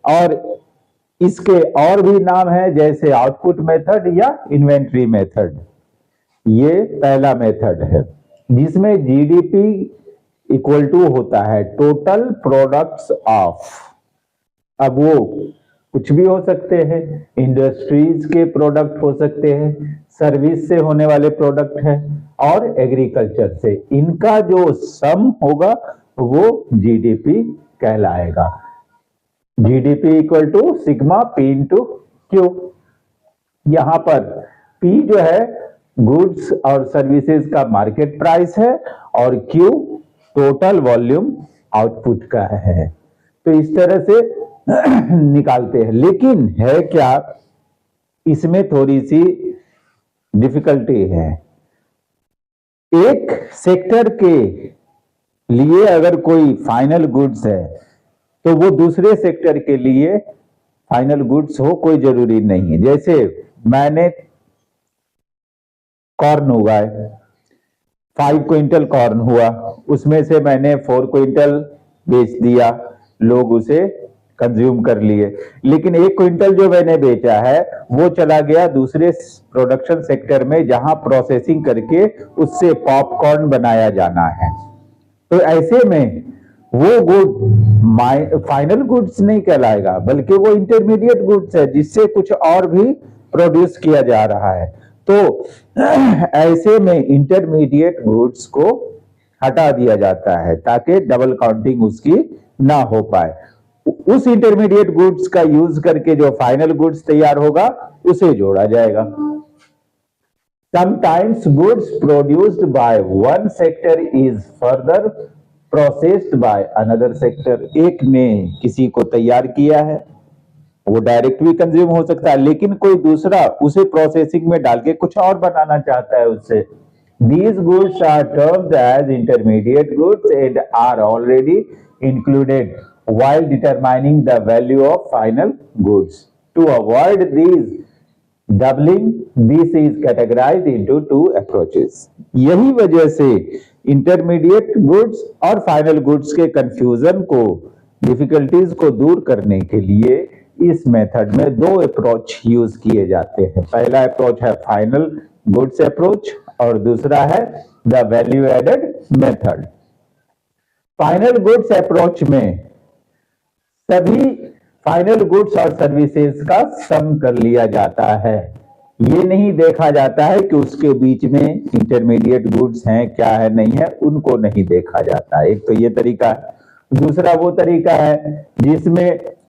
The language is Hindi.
और इसके और भी नाम है, जैसे आउटपुट मेथड या इन्वेंट्री मेथड। ये पहला मेथड है जिसमें जीडीपी इक्वल टू होता है टोटल प्रोडक्ट्स ऑफ। अब वो कुछ भी हो सकते हैं, इंडस्ट्रीज के प्रोडक्ट हो सकते हैं, सर्विस से होने वाले प्रोडक्ट हैं और एग्रीकल्चर से। इनका जो सम होगा वो जीडीपी कहलाएगा। GDP equal to sigma P into Q. यहां पर पी जो है गुड्स और सर्विसेज का मार्केट प्राइस है और क्यू टोटल वॉल्यूम आउटपुट का है। तो इस तरह से निकालते हैं। लेकिन है क्या, इसमें थोड़ी सी डिफिकल्टी है। एक सेक्टर के लिए अगर कोई फाइनल गुड्स है तो वो दूसरे सेक्टर के लिए फाइनल गुड्स हो कोई जरूरी नहीं है। जैसे मैंने कॉर्न उगाए, 5 क्विंटल कॉर्न हुआ, उसमें से मैंने 4 क्विंटल बेच दिया, लोग उसे कंज्यूम कर लिए। लेकिन 1 क्विंटल जो मैंने बेचा है वो चला गया दूसरे प्रोडक्शन सेक्टर में जहां प्रोसेसिंग करके उससे पॉपकॉर्न बनाया जाना है। तो ऐसे में वो गुड फाइनल गुड्स नहीं कहलाएगा, बल्कि वो इंटरमीडिएट गुड्स है जिससे कुछ और भी प्रोड्यूस किया जा रहा है। तो ऐसे में इंटरमीडिएट गुड्स को हटा दिया जाता है ताकि डबल काउंटिंग उसकी ना हो पाए। उस इंटरमीडिएट गुड्स का यूज करके जो फाइनल गुड्स तैयार होगा उसे जोड़ा जाएगा। Sometimes goods produced by one sector is further processed by another sector। एक ने किसी को तैयार किया है, वो डायरेक्ट भी कंज्यूम हो सकता है, लेकिन कोई दूसरा उसे प्रोसेसिंग में डाल के कुछ और बनाना चाहता है उससे। These goods are termed as intermediate goods and are already included while determining the value of final goods. To avoid these doubling, this is categorized into 2 approaches। यही वजह से इंटरमीडिएट गुड्स और फाइनल गुड्स के कंफ्यूजन को, डिफिकल्टीज को दूर करने के लिए इस मेथड में 2 अप्रोच यूज किए जाते हैं। पहला अप्रोच है फाइनल गुड्स अप्रोच और दूसरा है the value added method. Final goods approach में सभी फाइनल गुड्स और सर्विसेज का सम कर लिया जाता है। ये नहीं देखा जाता है कि उसके बीच में इंटरमीडिएट गुड्स हैं क्या है नहीं है, उनको नहीं देखा जाता। एक तो ये तरीका है। दूसरा वो तरीका है जिसमें